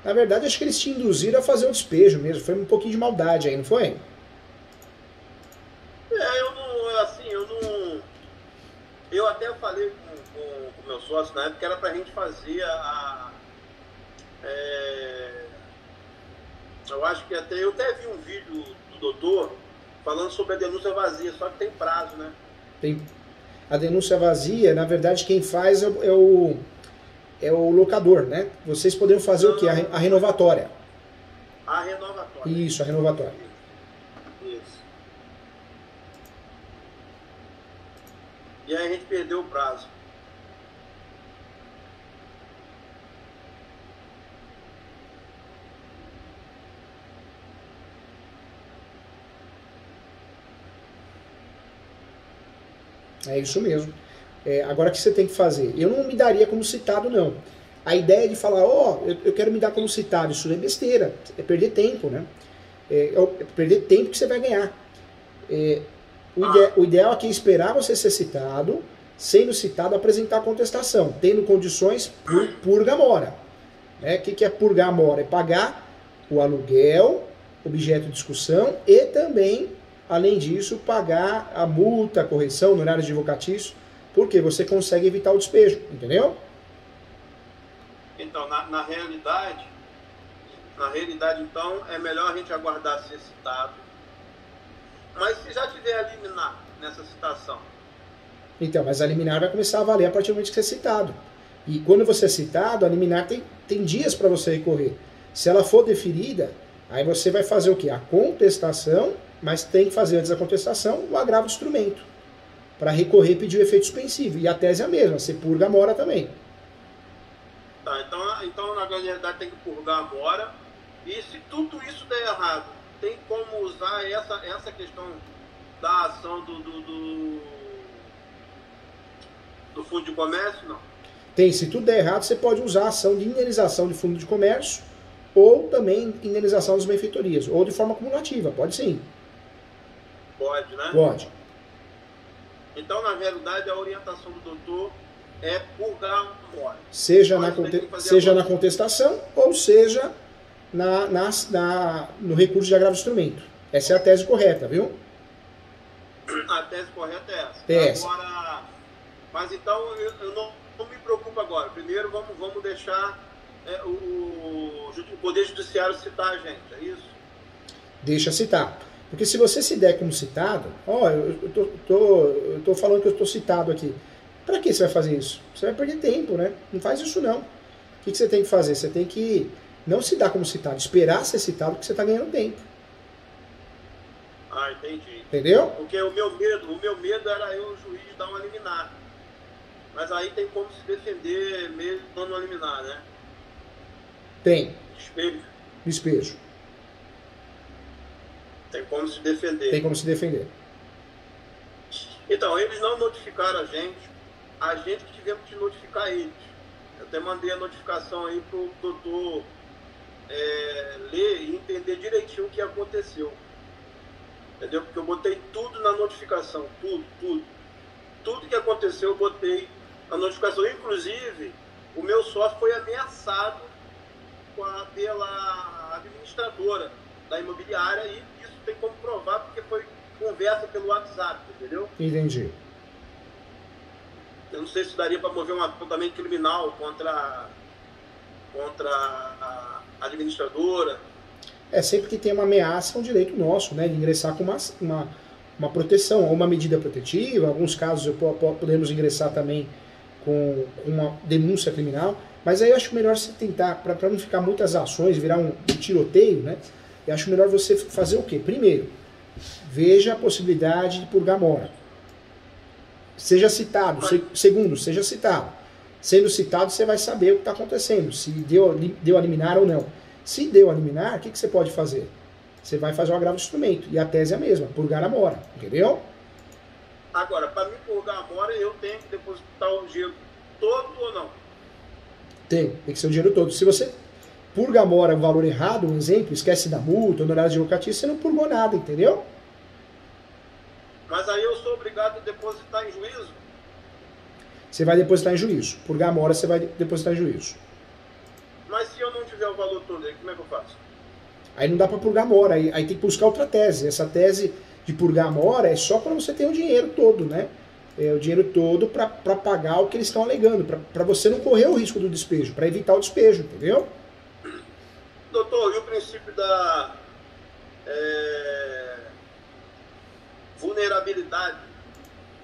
Na verdade, acho que eles te induziram a fazer o despejo mesmo. Foi um pouquinho de maldade aí, não foi? Eu não, assim, eu não. Eu até falei com o meu sócio na época que era pra gente fazer é, eu acho que eu até vi um vídeo do doutor falando sobre a denúncia vazia, só que tem prazo, né? Tem a denúncia vazia, na verdade, quem faz é o locador, né? Vocês poderiam fazer o quê? A renovatória. A renovatória. Isso, a renovatória. Isso. E aí a gente perdeu o prazo. É isso mesmo. Agora o que você tem que fazer? Eu não me daria como citado, não. A ideia de falar, eu quero me dar como citado, isso é besteira. É perder tempo, né? É perder tempo que você vai ganhar. O ideal aqui é esperar você ser citado, sendo citado, apresentar a contestação, tendo condições, purga a mora. O que é purgar a mora? É pagar o aluguel, objeto de discussão, e também, além disso, pagar a multa, a correção no horário advocatício, porque você consegue evitar o despejo, entendeu? Então, na realidade, então, é melhor a gente aguardar ser citado. Mas se já tiver a liminar nessa citação? Então, mas a liminar vai começar a valer a partir do momento que você é citado. E quando você é citado, a liminar tem dias para você recorrer. Se ela for deferida, aí você vai fazer o quê? A contestação, mas tem que fazer antes da contestação o agravo de instrumento. Para recorrer e pedir o efeito suspensivo. E a tese é a mesma, você purga a mora também. Tá, então na realidade tem que purgar a mora. E se tudo isso der errado, tem como usar essa questão da ação do fundo de comércio? Não. Tem, se tudo der errado, você pode usar a ação de indenização de fundo de comércio ou também indenização das benfeitorias, ou de forma acumulativa, pode sim. Pode, né? Pode. Então, na realidade, a orientação do doutor é purgar a mora. Seja na contestação ou seja no recurso de agravo de instrumento. Essa é a tese correta, viu? A tese correta é essa. É essa. Agora, mas então eu não me preocupo agora. Primeiro vamos deixar o Poder Judiciário citar a gente, é isso? Deixa citar. Porque se você se der como citado, eu tô falando que eu estou citado aqui. Para que você vai fazer isso? Você vai perder tempo, né? Não faz isso não. O que você tem que fazer? Você tem que não se dar como citado, esperar ser citado porque você está ganhando tempo. Ah, entendi. Entendeu? Porque o meu medo era eu, o juiz, dar uma liminar. Mas aí tem como se defender mesmo dando uma liminar, né? Tem. Despejo. Tem como se defender. Tem como se defender. Então, eles não notificaram a gente que tivemos que notificar eles. Eu até mandei a notificação aí pro doutor ler e entender direitinho o que aconteceu. Entendeu? Porque eu botei tudo na notificação, tudo que aconteceu eu botei na notificação. Inclusive, o meu sócio foi ameaçado pela administradora da imobiliária e isso tem como provar porque foi conversa pelo WhatsApp, entendeu? Entendi. Eu não sei se daria para mover um apontamento criminal contra a administradora. Sempre que tem uma ameaça, é um direito nosso, né, de ingressar com uma proteção, ou uma medida protetiva. Em alguns casos podemos ingressar também com uma denúncia criminal, mas aí eu acho melhor você tentar, para não ficar muitas ações, virar um tiroteio, né, eu acho melhor você fazer o quê? Primeiro, veja a possibilidade de purgar mora. Seja citado. Segundo, seja citado. Sendo citado, você vai saber o que está acontecendo, se deu a liminar ou não. Se deu a liminar, o que você pode fazer? Você vai fazer um agravo de instrumento. E a tese é a mesma, purgar a mora. Entendeu? Agora, para me purgar a mora, eu tenho que depositar o dinheiro todo ou não? Tem que ser o dinheiro todo. Se você purga a mora o valor errado, um exemplo, esquece da multa, honorário advocativo, você não purgou nada, entendeu? Mas aí eu sou obrigado a depositar em juízo? Você vai depositar em juízo. Purgar a mora, você vai depositar em juízo. Mas se eu não tiver vier o valor todo aí, como é que eu faço? Aí não dá para purgar a mora, aí tem que buscar outra tese. Essa tese de purgar a mora é só quando você tem o dinheiro todo, né? O dinheiro todo para pagar o que eles estão alegando, para você não correr o risco do despejo, para evitar o despejo, entendeu? Doutor, e o princípio da vulnerabilidade?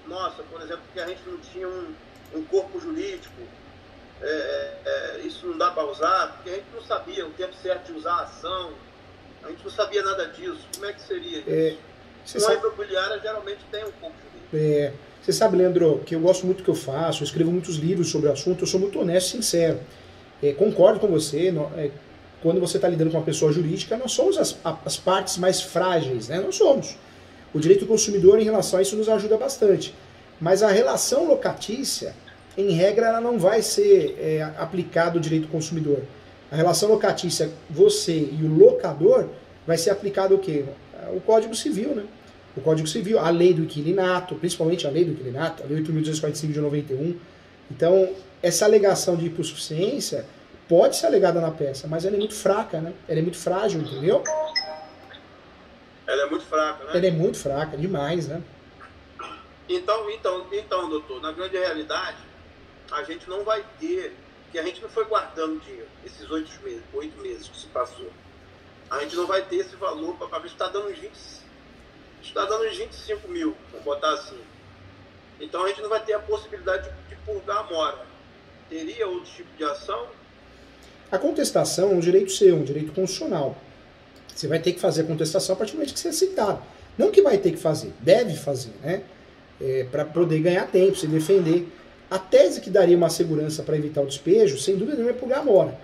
Nossa, por exemplo, que a gente não tinha um corpo jurídico, isso não dá para usar, porque a gente não sabia o tempo certo de usar a ação, a gente não sabia nada disso. Como é que seria isso? Uma imobiliária geralmente tem um corpo jurídico. Você sabe, Leandro, que eu gosto muito do que eu faço, eu escrevo muitos livros sobre o assunto, eu sou muito honesto e sincero. Concordo com você, quando você está lidando com uma pessoa jurídica, nós somos as partes mais frágeis, né? Nós somos. O direito do consumidor, em relação a isso, nos ajuda bastante. Mas a relação locatícia, em regra, ela não vai ser aplicada o direito do consumidor. A relação locatícia, você e o locador, vai ser aplicado o quê? O Código Civil, né? O Código Civil, a lei do inquilinato, principalmente a lei do inquilinato, a lei 8.245 de 91. Então, essa alegação de hipossuficiência pode ser alegada na peça, mas ela é muito fraca, né? Ela é muito frágil, entendeu? Ela é muito fraca, né? Ela é muito fraca, demais, né? Então, doutor, na grande realidade, a gente não vai ter, porque a gente não foi guardando dinheiro, esses 8 meses que se passou. A gente não vai ter esse valor, para ver se está dando uns 25 mil, vamos botar assim. Então a gente não vai ter a possibilidade de purgar a mora. Teria outro tipo de ação? A contestação é um direito seu, um direito constitucional. Você vai ter que fazer a contestação a partir do momento que você é citado. Não que vai ter que fazer, deve fazer, né? Para poder ganhar tempo, se defender. A tese que daria uma segurança para evitar o despejo, sem dúvida nenhuma, é purgar a mora.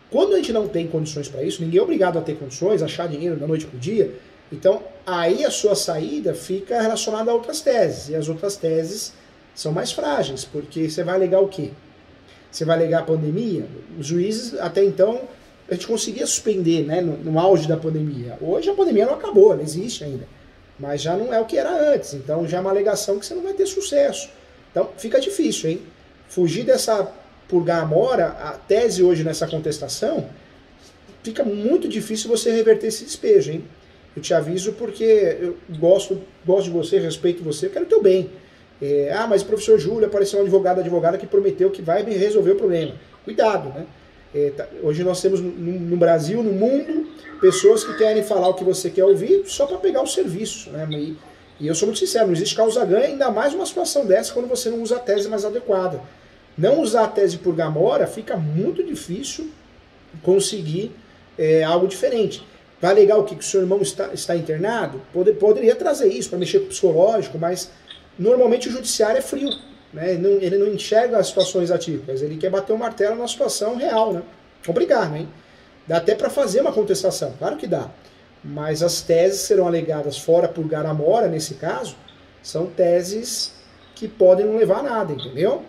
Quando a gente não tem condições para isso, ninguém é obrigado a ter condições, achar dinheiro da noite para o dia. Então, aí a sua saída fica relacionada a outras teses. E as outras teses são mais frágeis, porque você vai alegar o quê? Você vai alegar a pandemia? Os juízes, até então, a gente conseguia suspender, né, no auge da pandemia. Hoje a pandemia não acabou, ela existe ainda. Mas já não é o que era antes. Então, já é uma alegação que você não vai ter sucesso. Então, fica difícil, hein? Fugir dessa purgar a mora, a tese hoje nessa contestação, fica muito difícil você reverter esse despejo, hein? Eu te aviso porque eu gosto de você, respeito você, eu quero o teu bem. Mas o professor Júlio apareceu um advogada que prometeu que vai me resolver o problema. Cuidado, né? Hoje nós temos no Brasil, no mundo, pessoas que querem falar o que você quer ouvir só para pegar o serviço, né? E eu sou muito sincero, não existe causa-ganha, ainda mais uma situação dessa quando você não usa a tese mais adequada. Não usar a tese por Gamora fica muito difícil conseguir algo diferente. Vai alegar o que o seu irmão está internado? Poderia trazer isso para mexer com o psicológico, mas normalmente o judiciário é frio, né? Ele não enxerga as situações atípicas, ele quer bater o martelo na situação real, né? Obrigar, né? Dá até para fazer uma contestação, claro que dá. Mas as teses serão alegadas fora purgar a mora, nesse caso, são teses que podem não levar a nada, entendeu?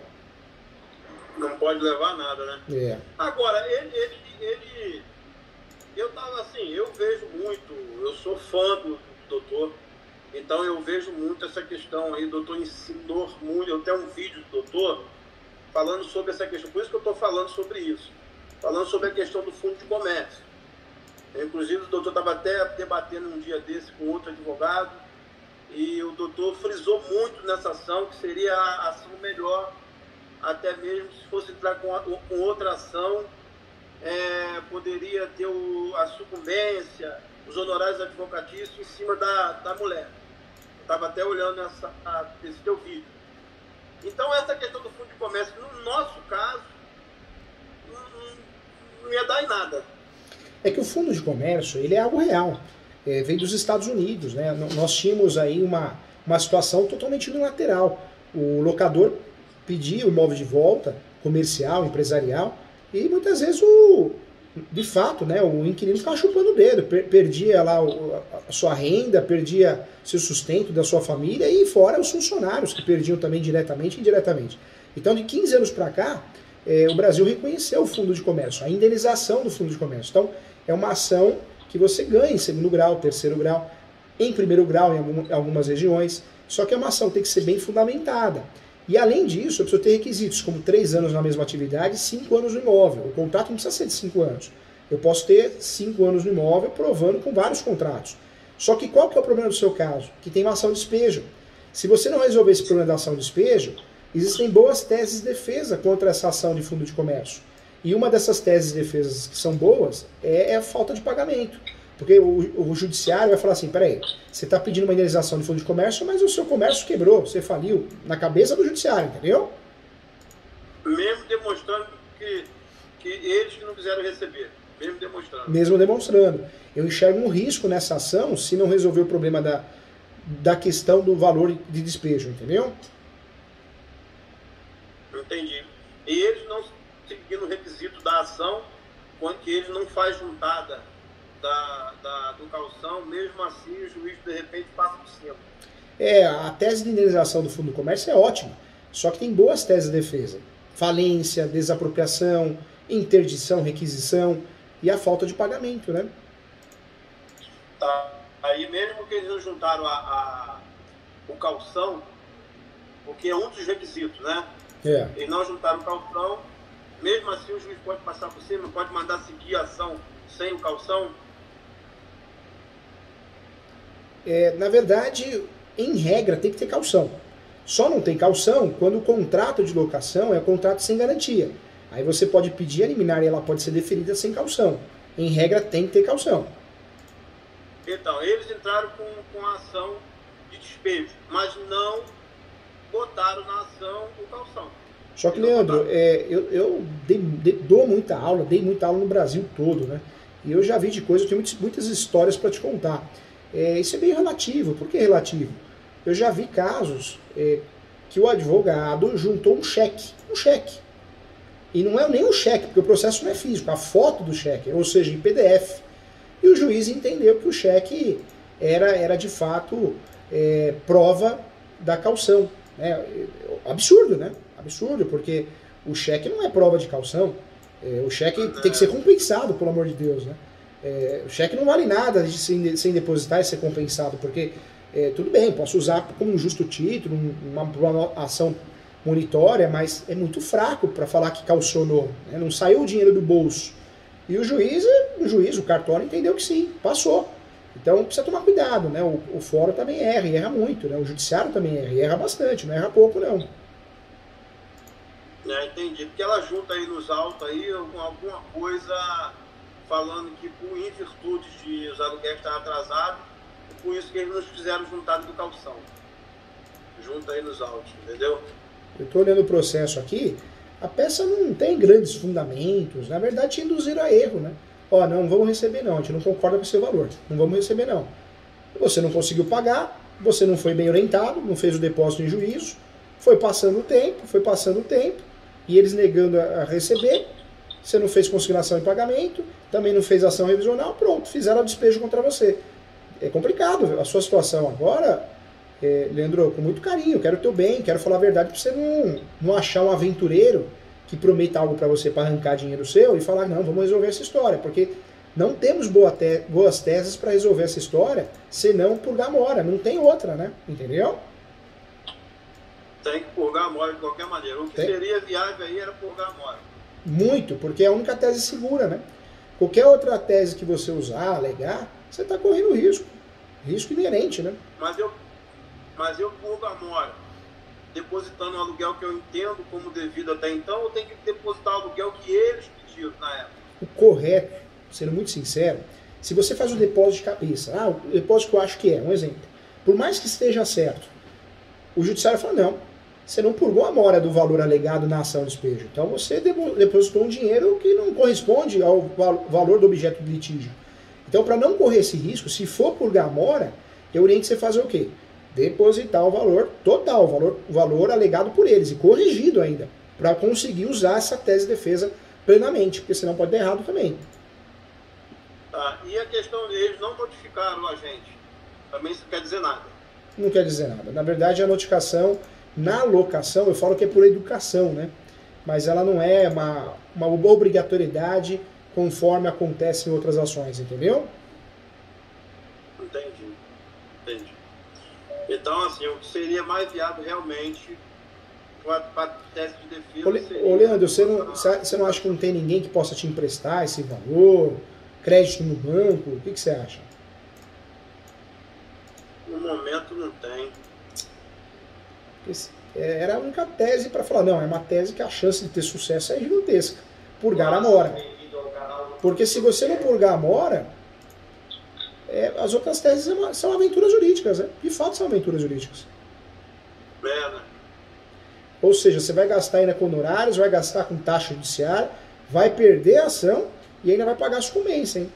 Não pode levar a nada, né? Agora, eu tava assim, eu vejo muito, eu sou fã do doutor, então eu vejo muito essa questão aí, o doutor ensinou muito, eu tenho um vídeo do doutor falando sobre essa questão, por isso que eu estou falando sobre isso, falando sobre a questão do fundo de comércio. Inclusive o doutor estava até debatendo um dia desse com outro advogado, e o doutor frisou muito nessa ação, que seria a ação melhor, até mesmo se fosse entrar com outra ação, poderia ter a sucumbência, os honorários advocatícios em cima da mulher. Eu estava até olhando esse teu vídeo. Então essa questão do fundo de comércio, no nosso caso, não ia dar em nada. É que o fundo de comércio, ele é algo real. Vem dos Estados Unidos, né? Nós tínhamos aí uma situação totalmente unilateral. O locador pedia o imóvel de volta, comercial, empresarial, e muitas vezes, de fato, né, o inquilino ficava chupando o dedo, perdia lá a sua renda, perdia seu sustento da sua família, e fora os funcionários, que perdiam também diretamente e indiretamente. Então, de 15 anos para cá, o Brasil reconheceu o fundo de comércio, a indenização do fundo de comércio. Então, é uma ação que você ganha em segundo grau, terceiro grau, em primeiro grau em algumas regiões, só que é uma ação que tem que ser bem fundamentada. E além disso, eu preciso ter requisitos, como 3 anos na mesma atividade e 5 anos no imóvel. O contrato não precisa ser de 5 anos. Eu posso ter 5 anos no imóvel provando com vários contratos. Só que qual que é o problema do seu caso? Que tem uma ação de despejo. Se você não resolver esse problema da ação de despejo, existem boas teses de defesa contra essa ação de fundo de comércio. E uma dessas teses de defesa que são boas é a falta de pagamento. Porque o judiciário vai falar assim, peraí, você está pedindo uma indenização de fundo de comércio, mas o seu comércio quebrou, você faliu, na cabeça do judiciário, entendeu? Mesmo demonstrando que eles que não quiseram receber. Mesmo demonstrando. Eu enxergo um risco nessa ação se não resolver o problema da questão do valor de despejo, entendeu? Entendi. E eles não seguindo o requisito da ação, quando que eles não faz juntada do calção, mesmo assim o juiz de repente passa por cima. A tese de indenização do fundo do comércio é ótima, só que tem boas teses de defesa. Falência, desapropriação, interdição, requisição e a falta de pagamento, né? Tá. Aí mesmo que eles não juntaram o calção, porque é um dos requisitos, né? Eles não juntaram o calção, mesmo assim o juiz pode passar por cima, pode mandar seguir a ação sem o calção? Na verdade, em regra, tem que ter calção. Só não tem calção quando o contrato de locação é um contrato sem garantia. Aí você pode pedir a liminar e ela pode ser deferida sem calção. Em regra, tem que ter calção. Então, eles entraram com a ação de despejo, mas não botaram na ação o calção. Só que, Leandro, eu dou muita aula, dei muita aula no Brasil todo, né? E eu já vi de coisas, eu tenho muitas histórias para te contar. Isso é bem relativo. Por que relativo? Eu já vi casos que o advogado juntou um cheque. E não é nem um cheque, porque o processo não é físico, a foto do cheque, ou seja, em PDF. E o juiz entendeu que o cheque era de fato prova da caução. Absurdo, né? Absurdo, porque o cheque não é prova de caução. O cheque tem que ser compensado, pelo amor de Deus, né? O cheque não vale nada sem depositar e ser compensado, porque tudo bem, posso usar como um justo título, uma ação monitória, mas é muito fraco para falar que calcionou, né? Não saiu o dinheiro do bolso. E o juiz, o cartório, entendeu que sim, passou. Então precisa tomar cuidado, né? O fórum também erra, e erra muito, né? O judiciário também erra, e erra bastante, não erra pouco não. Entendi, porque ela junta aí nos autos aí alguma coisa falando que por em virtude de os aluguéis estar atrasados, por isso que eles não fizeram juntado do calção. Junta aí nos autos, entendeu? Eu estou olhando o processo aqui, a peça não tem grandes fundamentos, na verdade te induziram a erro, né? Não vamos receber não, a gente não concorda com o seu valor, não vamos receber não. Você não conseguiu pagar, você não foi bem orientado, não fez o depósito em juízo, foi passando o tempo, e eles negando a receber, você não fez consignação em pagamento, também não fez ação revisional, pronto, fizeram o despejo contra você. É complicado a sua situação agora, Leandro, com muito carinho, quero o teu bem, quero falar a verdade para você não achar um aventureiro que prometa algo para você para arrancar dinheiro seu e falar, não, vamos resolver essa história, porque não temos boas teses para resolver essa história, senão purgar a mora, não tem outra, né? Entendeu? Tem que purgar a mora de qualquer maneira. O que seria viável aí era purgar a mora. Muito, porque é a única tese segura, né? Qualquer outra tese que você usar, alegar, você está correndo risco. Risco inerente, né? Mas eu purgo a mora depositando o aluguel que eu entendo como devido até então, eu tenho que depositar o aluguel que eles pediram na época. O correto, sendo muito sincero, se você faz o depósito de cabeça, o depósito que eu acho que um exemplo, por mais que esteja certo, o judiciário fala, não, você não purgou a mora do valor alegado na ação de despejo. Então você depositou um dinheiro que não corresponde ao valor do objeto de litígio. Então, para não correr esse risco, se for purgar a mora, eu oriento você fazer o quê? Depositar o valor total, o valor alegado por eles, e corrigido ainda, para conseguir usar essa tese de defesa plenamente, porque senão pode dar errado também. E a questão deles não notificaram a gente, também isso não quer dizer nada. Não quer dizer nada. Na verdade, a notificação na locação, eu falo que é por educação, né? Mas ela não é uma obrigatoriedade conforme acontece em outras ações, entendeu? Entendi. Então, assim, o que seria mais viável realmente para tese de defesa. Ô Leandro, você não acha que não tem ninguém que possa te emprestar esse valor? Crédito no banco? O que você acha? No momento não tem. Era a única tese para falar, não, é uma tese que a chance de ter sucesso é gigantesca. Purgar a mora. Porque se você não purgar a mora, as outras teses são aventuras jurídicas, né? De fato são aventuras jurídicas. Né? Ou seja, você vai gastar ainda com honorários, vai gastar com taxa judiciária, vai perder a ação e ainda vai pagar a sucumbência, hein?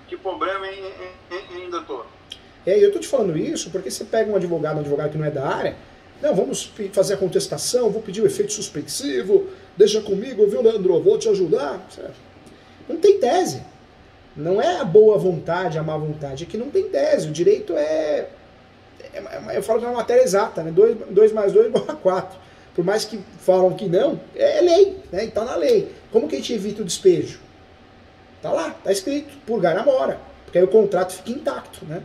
Que problema, hein, doutor? Eu tô te falando isso porque você pega um advogado que não é da área, não, vamos fazer a contestação, vou pedir o efeito suspensivo, deixa comigo, viu, Leandro, vou te ajudar. Não tem tese. Não é a boa vontade, a má vontade, é que não tem tese. O direito eu falo que é uma matéria exata, né? 2 mais 2 igual a 4. Por mais que falam que não, é lei, né? E tá na lei. Como que a gente evita o despejo? Tá lá, tá escrito, purgar a mora. Porque aí o contrato fica intacto, né?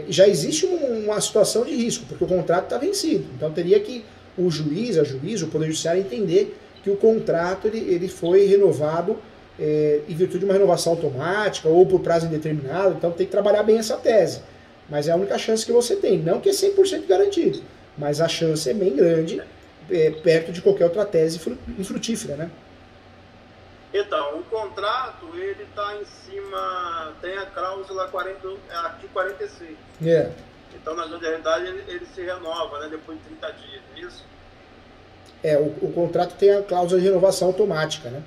Já existe uma situação de risco, porque o contrato está vencido. Então teria que o juiz, o Poder Judiciário entender que o contrato ele foi renovado em virtude de uma renovação automática ou por prazo indeterminado. Então tem que trabalhar bem essa tese. Mas é a única chance que você tem. Não que é 100% garantido, mas a chance é bem grande, perto de qualquer outra tese infrutífera, né? Então, o contrato, ele está em cima, tem a cláusula artigo 46. Então, na realidade, ele se renova, né, depois de 30 dias, é isso? O contrato tem a cláusula de renovação automática, né?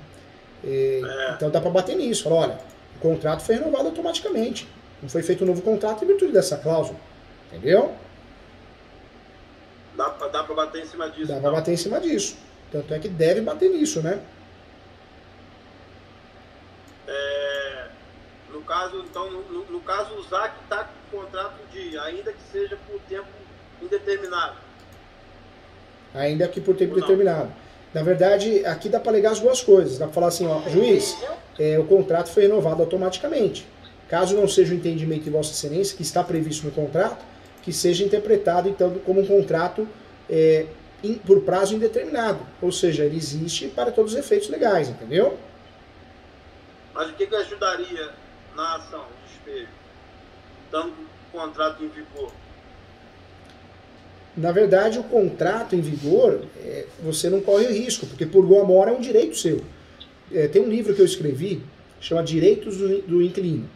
Então dá para bater nisso. Fala, olha, o contrato foi renovado automaticamente. Não foi feito um novo contrato em virtude dessa cláusula. Entendeu? Dá para bater em cima disso. Dá para bater em cima disso. Tanto é que deve bater nisso, né? No caso, usar que está com o contrato de, ainda que seja por tempo indeterminado. Ainda que por tempo determinado. Na verdade, aqui dá para alegar as duas coisas. Dá para falar assim, ó, juiz, o contrato foi renovado automaticamente. Caso não seja o entendimento de Vossa Excelência, que está previsto no contrato, que seja interpretado, então, como um contrato por prazo indeterminado. Ou seja, ele existe para todos os efeitos legais, entendeu? Mas o que ajudaria na ação de despejo, estando o contrato em vigor? Na verdade, o contrato em vigor, você não corre risco, porque purgou a mora é um direito seu. Tem um livro que eu escrevi, chama Direitos do Inquilino.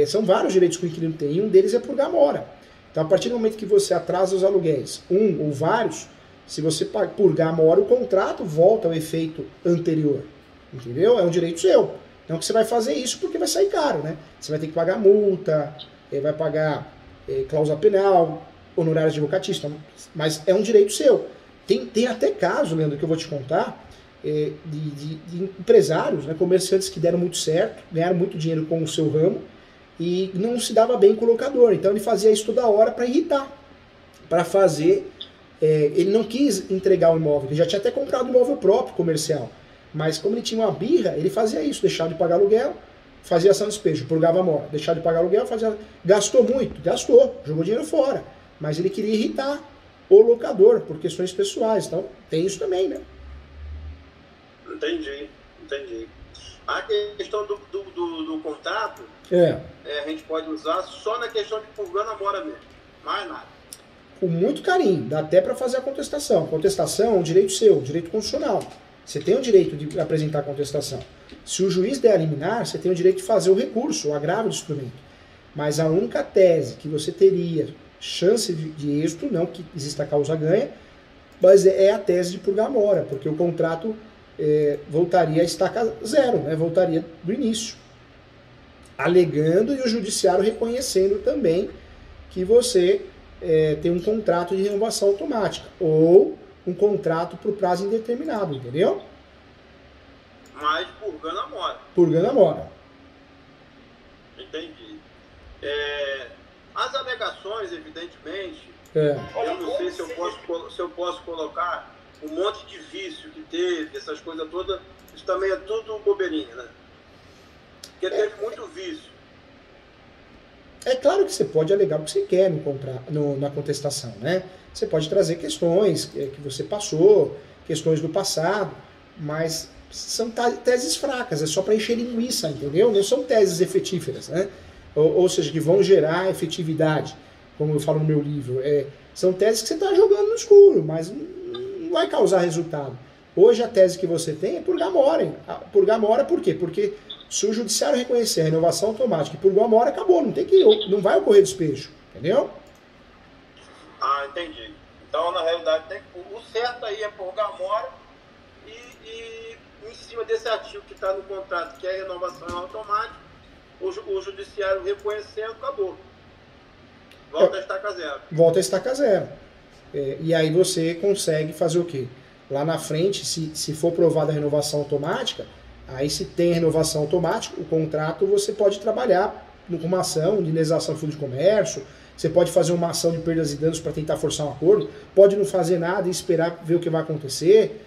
São vários direitos que o inquilino tem, e um deles é purgar a mora. Então, a partir do momento que você atrasa os aluguéis, um ou vários, se você purgar a mora, o contrato volta ao efeito anterior. Entendeu? É um direito seu. Não que você vai fazer isso porque vai sair caro, né? Você vai ter que pagar multa, vai pagar cláusula penal, honorários de advocatício, mas é um direito seu. Tem até caso, Leandro, que eu vou te contar, de empresários, né, comerciantes que deram muito certo, ganharam muito dinheiro com o seu ramo e não se dava bem com o locador. Então ele fazia isso toda hora para irritar, para fazer... ele não quis entregar o imóvel, ele já tinha até comprado um imóvel próprio comercial. Mas como ele tinha uma birra, ele fazia isso, deixava de pagar aluguel, fazia ação de despejo, purgava a mora, deixava de pagar aluguel, gastou muito, jogou dinheiro fora. Mas ele queria irritar o locador por questões pessoais. Então tem isso também, né? Entendi. A questão do contrato, a gente pode usar só na questão de purgando a mora mesmo, mais nada. Com muito carinho, dá até para fazer a contestação. A contestação é um direito seu, um direito constitucional. Você tem o direito de apresentar a contestação. Se o juiz der a liminar, você tem o direito de fazer o recurso, o agravo do instrumento. Mas a única tese que você teria chance de êxito, não que exista causa ganha, mas é a tese de purgar a mora, porque o contrato voltaria a estaca zero, né? Voltaria do início. Alegando e o judiciário reconhecendo também que você tem um contrato de renovação automática, ou um contrato por prazo indeterminado, entendeu? Mas purgando a mora. Purgando a mora. Entendi. As alegações, evidentemente, eu não sei se eu posso colocar um monte de vício que teve, essas coisas todas, isso também é tudo bobeirinha, né? Porque teve muito vício. É claro que você pode alegar o que você quer na contestação, né? Você pode trazer questões que você passou, questões do passado, mas são teses fracas, é só para encher linguiça, entendeu? Não são teses efetíferas, né? Ou seja, que vão gerar efetividade, como eu falo no meu livro. São teses que você está jogando no escuro, mas não vai causar resultado. Hoje a tese que você tem é purgar mora. Purgar mora por quê? Porque se o judiciário reconhecer a renovação automática e purgar mora, acabou, não vai ocorrer despejo, entendeu? Ah, entendi. Então, na realidade, o certo aí é purgar mora e em cima desse artigo que está no contrato, que é a renovação automática, o judiciário reconhecendo, acabou. Volta a estaca zero. Volta a estaca zero. E aí você consegue fazer o quê? Lá na frente, se for provada a renovação automática, aí se tem renovação automática, o contrato você pode trabalhar com uma ação de indenização de fundo de comércio, você pode fazer uma ação de perdas e danos para tentar forçar um acordo, pode não fazer nada e esperar ver o que vai acontecer.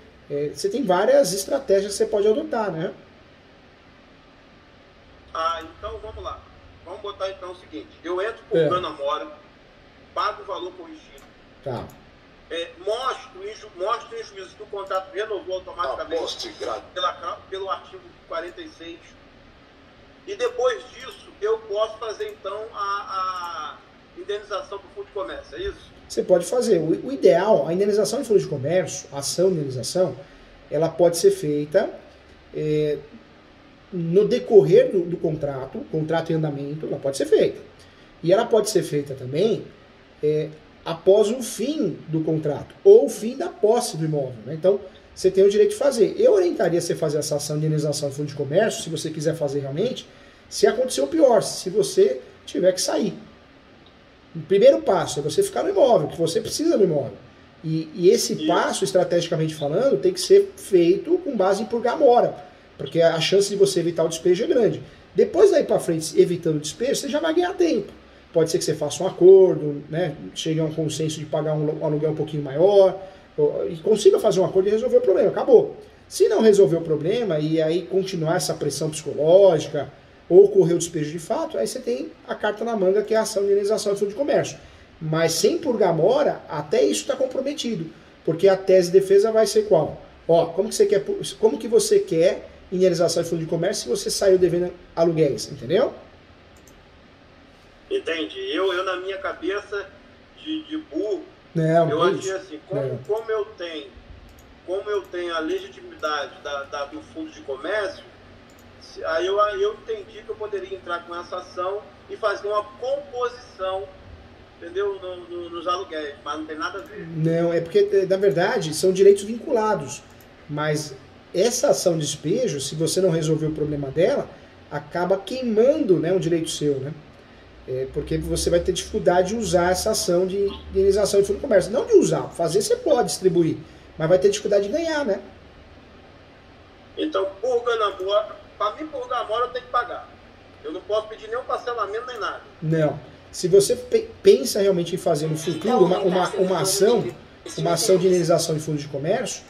Você tem várias estratégias que você pode adotar, né? Ah, então vamos lá. Vamos botar então o seguinte, eu entro purgando a mora, pago o valor corrigido. Tá. Mostro em juízo que o contrato renovou automaticamente pelo artigo 46. E depois disso, eu posso fazer então a indenização para o fundo de comércio, é isso? Você pode fazer. O ideal, a indenização de fundo de comércio, a ação de indenização, ela pode ser feita no decorrer do contrato em andamento, ela pode ser feita. E ela pode ser feita também após o fim do contrato, ou o fim da posse do imóvel, né? Então, você tem o direito de fazer. Eu orientaria você fazer essa ação de indenização de fundo de comércio, se você quiser fazer realmente, se acontecer o pior, se você tiver que sair. O primeiro passo é você ficar no imóvel, que você precisa do imóvel. E esse passo, estrategicamente falando, tem que ser feito com base em purgar mora, porque a chance de você evitar o despejo é grande. Depois daí para frente, evitando o despejo, você já vai ganhar tempo. Pode ser que você faça um acordo, né, chegue a um consenso de pagar um aluguel um pouquinho maior, e consiga fazer um acordo e resolver o problema. Acabou. Se não resolver o problema e aí continuar essa pressão psicológica, ou ocorrer o despejo de fato, aí você tem a carta na manga, que é a ação de indenização de fundo de comércio. Mas sem purgar mora, até isso está comprometido. Porque a tese de defesa vai ser qual? Como que você quer indenização de fundo de comércio se você saiu devendo aluguéis, entendeu? Entendi. Eu na minha cabeça de burro, eu achei assim, como eu tenho a legitimidade do fundo de comércio, aí eu entendi que eu poderia entrar com essa ação e fazer uma composição, entendeu, nos aluguéis, mas não tem nada a ver. Não, é porque, na verdade, são direitos vinculados, mas essa ação de despejo, se você não resolver o problema dela, acaba queimando, né, um direito seu, né? Porque você vai ter dificuldade de usar essa ação de indenização de fundo de comércio. Não de usar, fazer você pode distribuir, mas vai ter dificuldade de ganhar, né? Então, purgando a mora, para mim purgar a mora eu tenho que pagar. Eu não posso pedir nenhum parcelamento nem nada. Não. Se você pensa realmente em fazer no futuro uma ação de indenização de fundo de comércio,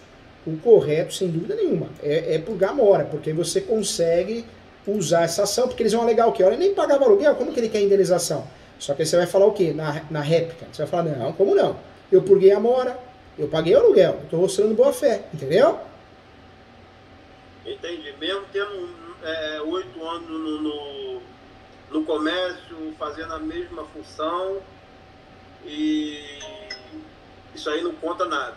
o correto, sem dúvida nenhuma, é purgar a mora, porque você consegue usar essa ação, porque eles vão alegar o quê? Olha, nem pagava aluguel, como que ele quer indenização? Só que aí você vai falar o quê? Na réplica. Você vai falar, não, como não? Eu purguei a mora, eu paguei o aluguel, eu estou mostrando boa fé, entendeu? Entendi. Mesmo tendo 8 anos no comércio, fazendo a mesma função, e isso aí não conta nada.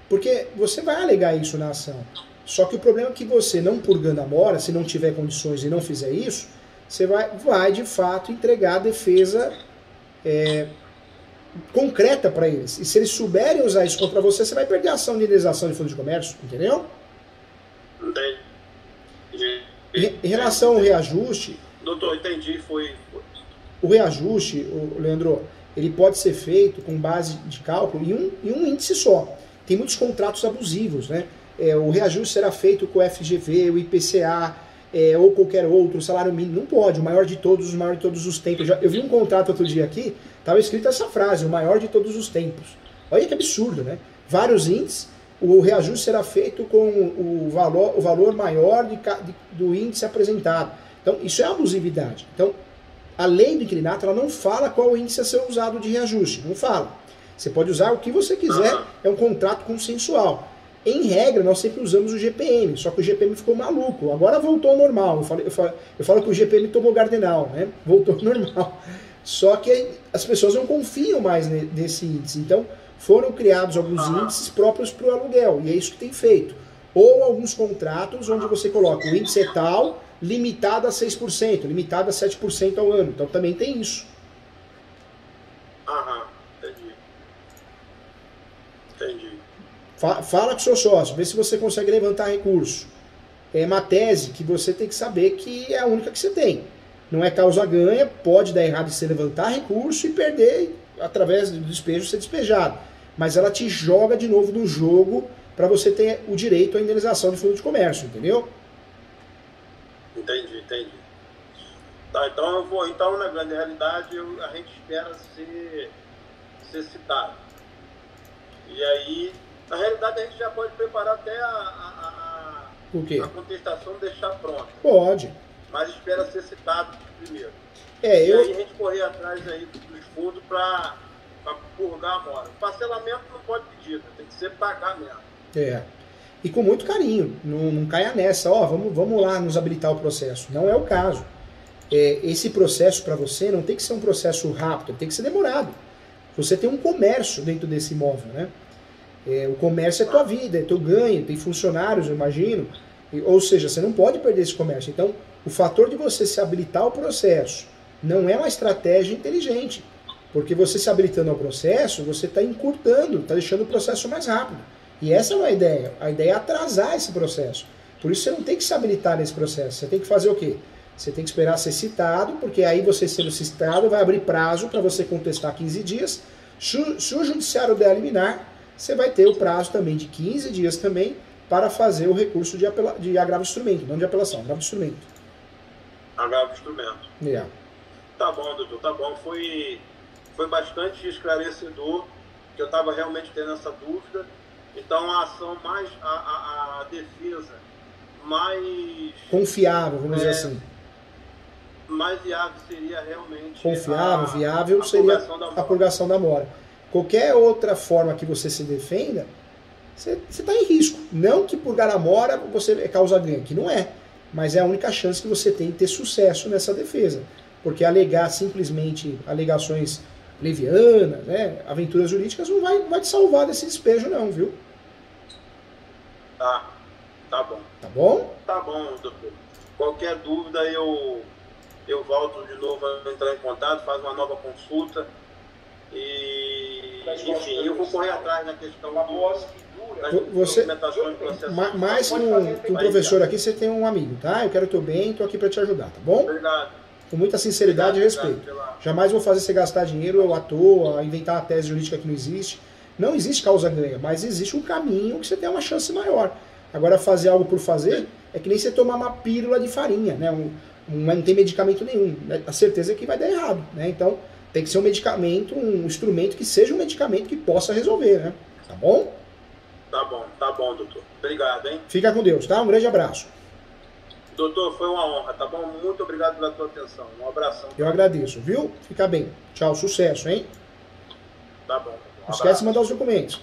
Porque você vai alegar isso na ação. Só que o problema é que você, não purgando a mora, se não tiver condições e não fizer isso, você vai de fato entregar a defesa concreta para eles. E se eles souberem usar isso contra você, você vai perder a ação de indenização de fundo de comércio, entendeu? Entendi. Em relação ao reajuste... Doutor, entendi, foi... O reajuste, Leandro, ele pode ser feito com base de cálculo em um índice só. Tem muitos contratos abusivos, né? O reajuste será feito com o FGV, o IPCA, ou qualquer outro, o salário mínimo. Não pode, o maior de todos os tempos. Eu vi um contrato outro dia aqui, estava escrito essa frase, o maior de todos os tempos. Olha que absurdo, né? Vários índices, o reajuste será feito com o valor maior do índice apresentado. Então, isso é abusividade. Então, a lei do inquilinato ela não fala qual índice a ser usado de reajuste, não fala. Você pode usar o que você quiser, é um contrato consensual. Em regra, nós sempre usamos o GPM, só que o GPM ficou maluco, agora voltou ao normal. Eu falo que o GPM tomou Gardenal, né? Voltou ao normal. Só que as pessoas não confiam mais nesse índice, então foram criados alguns índices próprios para o aluguel, e é isso que tem feito. Ou alguns contratos onde você coloca o índice é tal, limitado a 6%, limitado a 7% ao ano, então também tem isso. Entendi. Fala com o seu sócio, vê se você consegue levantar recurso. É uma tese que você tem que saber que é a única que você tem. Não é causa-ganha, pode dar errado você levantar recurso e perder, através do despejo, ser despejado. Mas ela te joga de novo no jogo para você ter o direito à indenização de fundo de comércio, entendeu? Entendi. Tá, então na grande realidade, a gente espera ser citado. E aí, na realidade, a gente já pode preparar até o quê? A contestação, deixar pronta. Pode. Mas espera ser citado primeiro. E aí a gente correr atrás aí dos fundos para purgar a mora. O parcelamento não pode pedir, tem que ser pagar mesmo. E com muito carinho, não caia nessa, vamos lá nos habilitar o processo. Não é o caso. Esse processo para você não tem que ser um processo rápido, tem que ser demorado. Você tem um comércio dentro desse imóvel, né? O comércio é tua vida, é teu ganho, tem funcionários, eu imagino. Ou seja, você não pode perder esse comércio. Então, o fator de você se habilitar ao processo não é uma estratégia inteligente. Porque você se habilitando ao processo, você está encurtando, está deixando o processo mais rápido. E essa não é a ideia. A ideia é atrasar esse processo. Por isso você não tem que se habilitar nesse processo. Você tem que fazer o quê? Você tem que esperar ser citado, porque aí você sendo citado vai abrir prazo para você contestar 15 dias. Se o judiciário der a liminar, você vai ter o prazo também de 15 dias também para fazer o recurso de agravo de instrumento, não de apelação, agravo de instrumento. Agravo de instrumento. Tá bom, doutor, tá bom. Foi bastante esclarecedor, que eu estava realmente tendo essa dúvida. Então a ação mais, a defesa mais... confiável, vamos dizer assim. Mais viável seria realmente... confiável, viável seria a purgação da mora. Qualquer outra forma que você se defenda, você está em risco. Não que purgar a mora você causa ganho, que não é. Mas é a única chance que você tem de ter sucesso nessa defesa. Porque alegar simplesmente alegações levianas, né, aventuras jurídicas, não vai te salvar desse despejo não, viu? Tá bom. Tá bom? Tá bom, doutor. Qualquer dúvida eu volto de novo a entrar em contato, faço uma nova consulta e, enfim, eu vou correr atrás na questão você, mais que um professor aqui, você tem um amigo, tá? Eu quero o teu bem, tô aqui para te ajudar, tá bom? Obrigado. Com muita sinceridade e respeito. Jamais vou fazer você gastar dinheiro à toa, inventar uma tese jurídica que não existe. Não existe causa-ganha, mas existe um caminho que você tem uma chance maior. Agora, fazer algo por fazer é que nem você tomar uma pílula de farinha, né? Não tem medicamento nenhum. A certeza é que vai dar errado, né? Então, tem que ser um medicamento, um instrumento que seja um medicamento que possa resolver, né? Tá bom? Tá bom, doutor. Obrigado, hein? Fica com Deus, tá? Um grande abraço. Doutor, foi uma honra, tá bom? Muito obrigado pela tua atenção. Um abração. Eu agradeço, viu? Fica bem. Tchau, sucesso, hein? Tá bom. Não esquece de mandar os documentos.